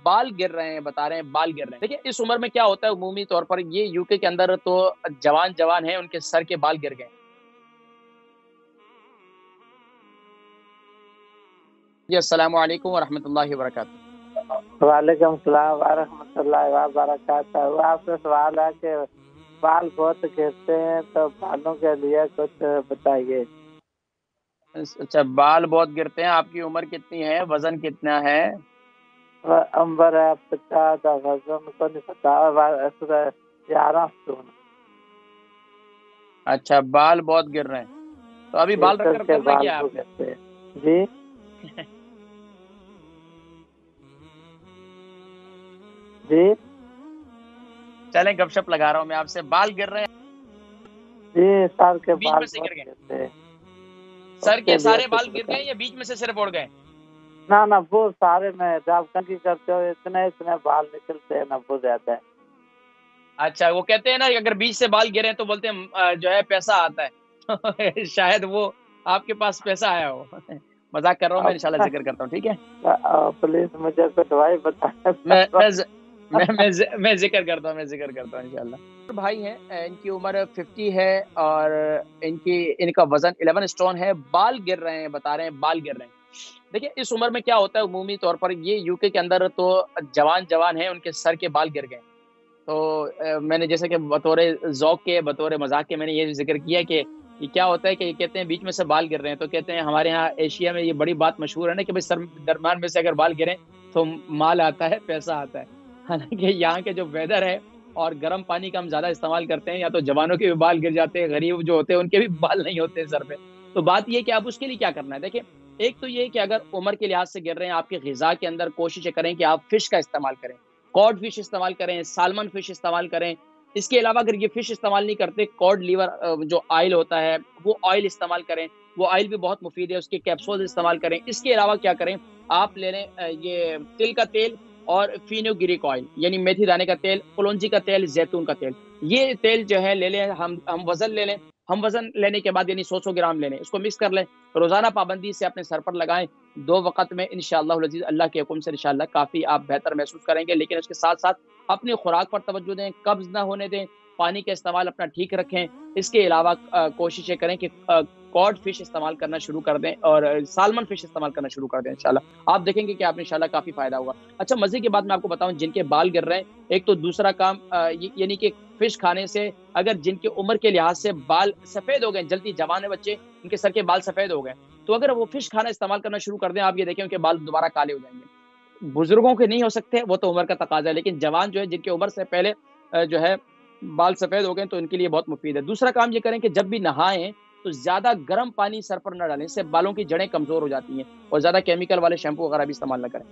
بال گر رہے ہیں، بتا رہے ہیں بال گر رہے ہیں. دیکھیں اس عمر میں کیا ہوتا ہے عمومی طور پر، یہ یو کے اندر تو جوان ہیں، ان کے سر کے بال گر گئے. جی السلام علیکم ورحمۃ اللہ وبرکاتہ. وعلیکم السلام ورحمۃ اللہ وبرکاتہ. آپ سے سوال ہے کہ بال بہت گرتے ہیں تو بالوں کے لیے کچھ بتائیے. اچھا، بال بہت گرتے ہیں. آپ کی عمر کتنی ہے؟ وزن کتنا ہے؟ عمر ہے 50. وزن کو نہیں پتا. 11 سون. اچھا، بال بہت گر رہے ہیں تو ابھی بال رکھ کر کے کرنا بال کیا ہے کو آپ نے؟ گرتے ہیں. جی جی چلیں گپ شپ لگا رہا ہوں میں آپ سے. بال گر رہے ہیں، جی سر کے بیچ بال میں سے بہت گر گئے. گرتے ہیں. سر اس کے لیے سارے کچھ بال گر گئے بتائیے. یا بیچ میں سے صرف اڑ گئے؟ نہ وہ سارے میں جب کنگھی کرتے ہو اتنے بال نکلتے ہیں نا، وہ زیادہ ہے. اچھا، وہ کہتے ہیں نا اگر بیچ سے بال گرے تو بولتے ہیں جو ہے پیسہ آتا ہے. شاید وہ آپ کے پاس پیسہ آیا ہو. مذاق کر رہا ہوں میں، انشاءاللہ ذکر کرتا ہوں. ٹھیک ہے، پلیز مجھے کچھ دوائی بتائیں. میں ذکر کرتا ہوں انشاءاللہ. بھائی ہیں، ان کی عمر 50 ہے اور ان کا وزن 11 اسٹون ہے. بال گر رہے ہیں، بتا رہے ہیں بال گر رہے ہیں. دیکھیں اس عمر میں کیا ہوتا ہے عمومی طور پر، یہ یو کے اندر تو جوان ہیں، ان کے سر کے بال گر گئے. تو میں نے جیسے کہ بطور ذوق کے، بطور مذاق کے میں نے یہ ذکر کیا کہ یہ کیا ہوتا ہے کہ یہ کہتے ہیں بیچ میں سے بال گر رہے ہیں. تو کہتے ہیں ہمارے ہاں ایشیا میں یہ بڑی بات مشہور ہے نا کہ بھائی سر درمیان میں سے اگر بال گریں تو مال آتا ہے، پیسہ آتا ہے. حالانکہ یہاں کے جو ویدر ہے اور گرم پانی کا ہم زیادہ استعمال کرتے ہیں، یا تو جوانوں کے بھی بال گر جاتے ہیں، غریب جو ہوتے ہیں ان کے بھی بال نہیں ہوتے سر پہ. تو بات یہ کہ آپ اس کے لیے کیا کرنا ہے. دیکھیں ایک تو یہ کہ اگر عمر کے لحاظ سے گر رہے ہیں، آپ کی غذا کے اندر کوشش کریں کہ آپ فش کا استعمال کریں. کاڈ فش استعمال کریں، سالمن فش استعمال کریں. اس کے علاوہ اگر یہ فش استعمال نہیں کرتے، کاڈ لیور جو آئل ہوتا ہے وہ آئل استعمال کریں. وہ آئل بھی بہت مفید ہے، اس کے کیپسول استعمال کریں. اس کے علاوہ کیا کریں، آپ لے لیں یہ تل کا تیل اور فینوگریک آئل یعنی میتھی دانے کا تیل، کلونجی کا تیل، زیتون کا تیل. یہ تیل جو ہے لے لیں. ہم وزن لے لیں. ہم وزن لینے کے بعد یعنی 100 گرام لے لیں، اس کو مکس کر لیں. روزانہ پابندی سے اپنے سر پر لگائیں. 2 وقت میں انشاءاللہ العزیز اللہ کے حکم سے انشاءاللہ کافی آپ بہتر محسوس کریں گے. لیکن اس کے ساتھ ساتھ اپنی خوراک پر توجہ دیں، قبض نہ ہونے دیں، پانی کا استعمال اپنا ٹھیک رکھیں. اس کے علاوہ کوشش یہ کریں کہ کاڈ فش استعمال کرنا شروع کر دیں اور سالمن فش استعمال کرنا شروع کر دیں. انشاءاللہ آپ دیکھیں گے کہ آپ انشاءاللہ کافی فائدہ ہوگا. اچھا، مزے کی بات میں آپ کو بتاؤں، جن کے بال گر رہے ہیں، ایک تو دوسرا کام یعنی کہ فش کھانے سے اگر جن کی عمر کے لحاظ سے بال سفید ہو گئے، جلدی جوان ہے بچے، ان کے سر کے بال سفید ہو گئے، تو اگر وہ فش کھانا استعمال کرنا شروع کر دیں، آپ یہ دیکھیں ان کے بال دوبارہ کالے ہو جائیں گے. بزرگوں کے نہیں ہو سکتے، وہ تو عمر کا تقاضا ہے، لیکن جوان جو ہے جن کی عمر سے پہلے جو ہے بال سفید ہو گئے تو ان کے لیے بہت مفید ہے. دوسرا کام یہ کریں کہ جب بھی نہائیں تو زیادہ گرم پانی سر پر نہ ڈالیں، اس سے بالوں کی جڑیں کمزور ہو جاتی ہیں. اور زیادہ کیمیکل والے شیمپو وغیرہ بھی استعمال نہ کریں.